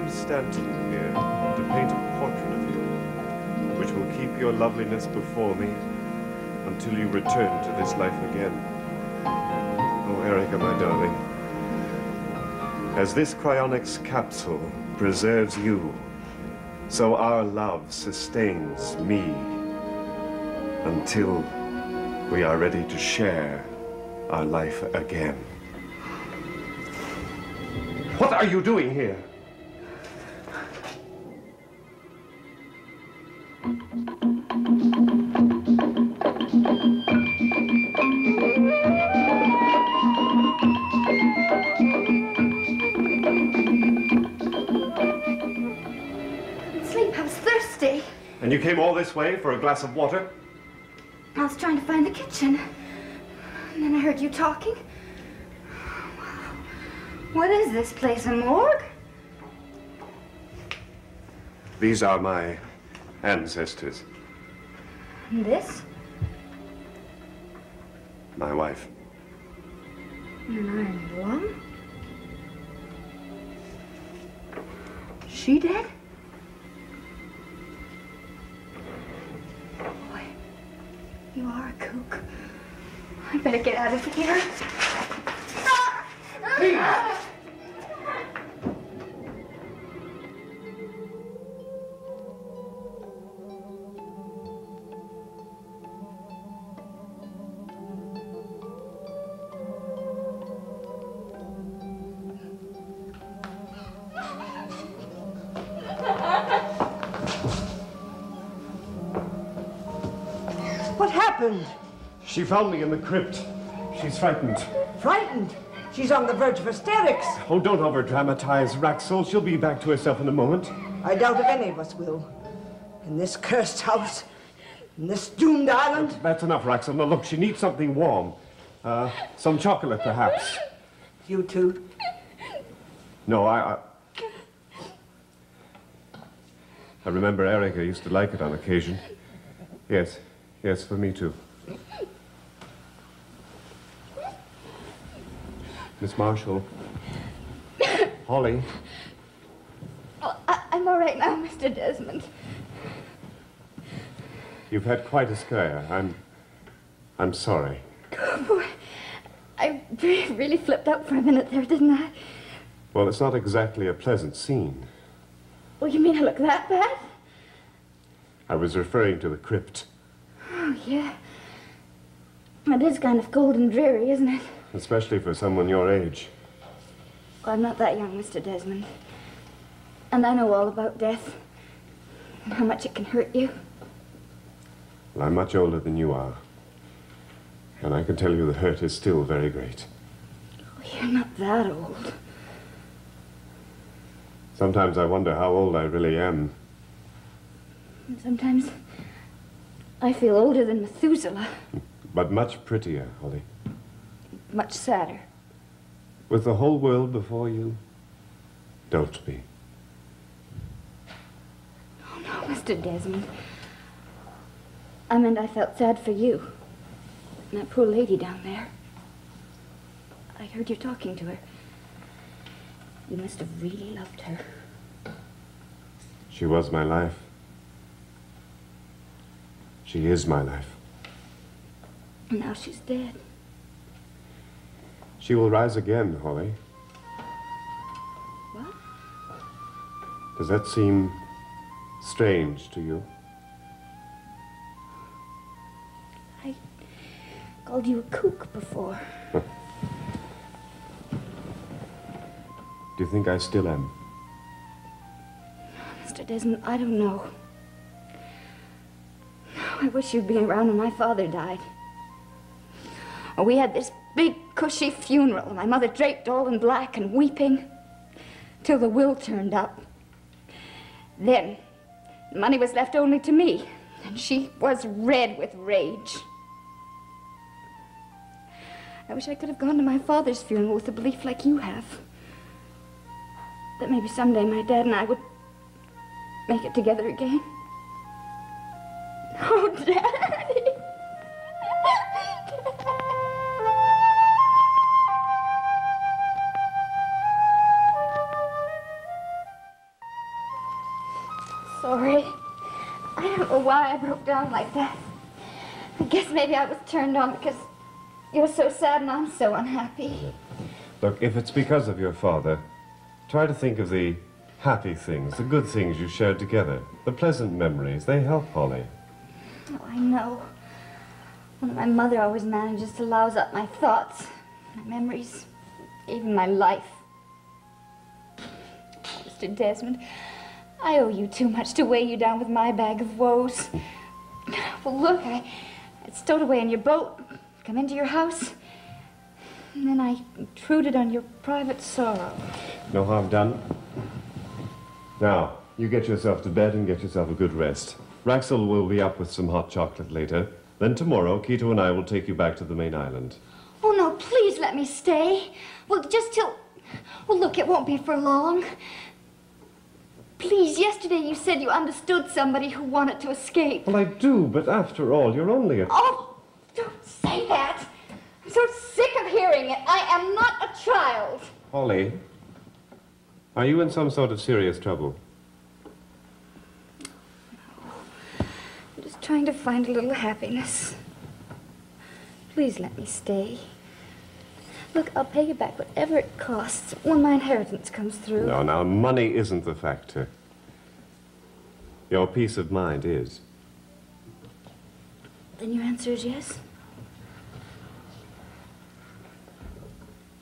Stanton here to paint a portrait of you, which will keep your loveliness before me until you return to this life again. Oh, Erica, my darling, as this cryonics capsule preserves you, so our love sustains me until we are ready to share our life again. What are you doing here? And you came all this way for a glass of water? I was trying to find the kitchen. And then I heard you talking. Wow. What is this place, a morgue? These are my ancestors. And this? My wife. An iron lung? She dead? You are a kook. I better get out of here. Please! What happened? She found me in the crypt. She's frightened. Frightened? She's on the verge of hysterics. Oh, don't over-dramatize, Raxel. She'll be back to herself in a moment. I doubt if any of us will. In this cursed house, in this doomed island. That's enough, Raxel. Now, look, she needs something warm. Some chocolate, perhaps. You too? No, I remember Erica used to like it on occasion. Yes. Yes, for me too. Miss Marshall. Holly. Oh, I'm all right now, Mr. Desmond. You've had quite a scare. I'm sorry. Oh, boy. I really flipped out for a minute there, didn't I? Well, it's not exactly a pleasant scene. Oh, you mean I look that bad? I was referring to the crypt. Oh, yeah. It is kind of cold and dreary, isn't it? Especially for someone your age. Well, I'm not that young, Mr. Desmond. And I know all about death. And how much it can hurt you. Well, I'm much older than you are. And I can tell you the hurt is still very great. Oh, you're not that old. Sometimes I wonder how old I really am. And sometimes I feel older than Methuselah. But much prettier, Holly. Much sadder. With the whole world before you, don't be. Oh, no. Mr. Desmond, I meant I felt sad for you. And that poor lady down there. I heard you talking to her. You must have really loved her. She was my life. She is my life. And now she's dead. She will rise again, Holly. What? Does that seem strange to you? I called you a kook before. Do you think I still am? Mr. Desmond, I don't know. I wish you'd been around when my father died. We had this big, cushy funeral, and my mother draped all in black and weeping till the will turned up. Then, the money was left only to me, and she was red with rage. I wish I could have gone to my father's funeral with a belief like you have. That maybe someday my dad and I would make it together again. Oh, Daddy! Sorry. I don't know why I broke down like that. I guess maybe I was turned on because you're so sad and I'm so unhappy. Look, if it's because of your father, try to think of the happy things, the good things you shared together, the pleasant memories. They help, Holly. Oh, I know. Well, my mother always manages to louse up my thoughts, my memories, even my life. Mr. Desmond, I owe you too much to weigh you down with my bag of woes. Well, look, I stowed away in your boat, come into your house, and then I intruded on your private sorrow. No harm done. Now, you get yourself to bed and get yourself a good rest. Raxel will be up with some hot chocolate later. Then tomorrow, Quito and I will take you back to the main island. Oh, no, please let me stay. Well, just till... Well, look, it won't be for long. Please, yesterday you said you understood somebody who wanted to escape. Well, I do, but after all, you're only a... Oh, don't say that. I'm so sick of hearing it. I am not a child. Holly, are you in some sort of serious trouble? I'm just trying to find a little happiness. Please let me stay. Look, I'll pay you back whatever it costs when my inheritance comes through. No, now, money isn't the factor. Your peace of mind is. Then your answer is yes?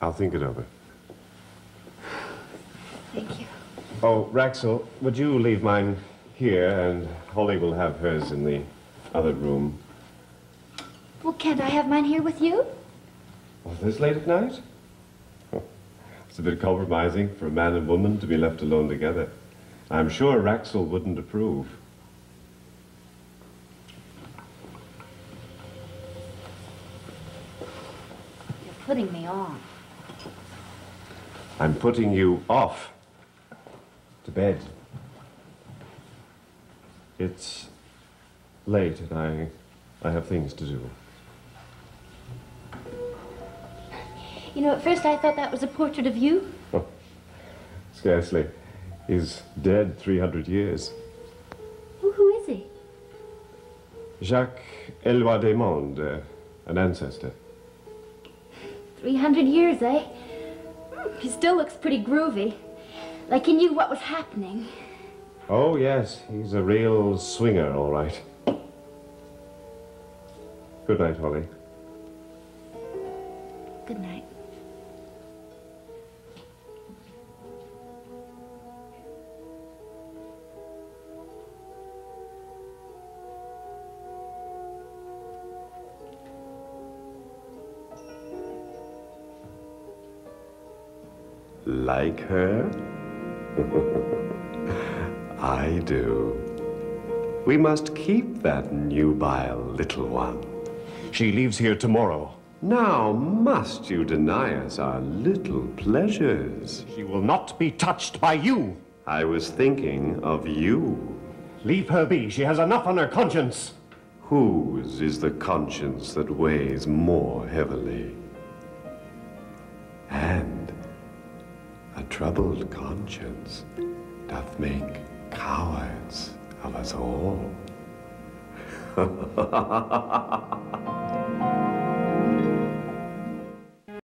I'll think it over. Thank you. Oh, Raxel, would you leave mine here, and Holly will have hers in the other room. Well, can't I have mine here with you? Oh, this late at night? Oh, it's a bit compromising for a man and woman to be left alone together. I'm sure Raxel wouldn't approve. You're putting me on. I'm putting you off to bed. It's late and I have things to do. You know, at first I thought that was a portrait of you. Oh, scarcely. He's dead 300 years. Well, who is he? Jacques Éloi Desmondes, an ancestor. 300 years, eh? He still looks pretty groovy. Like he knew what was happening. Oh, yes, he's a real swinger, all right. Good night, Holly. Good night. Like her? I do. We must keep that nubile little one. She leaves here tomorrow. Now must you deny us our little pleasures? She will not be touched by you. I was thinking of you. Leave her be. She has enough on her conscience. Whose is the conscience that weighs more heavily? And a troubled conscience doth make cowards of us all.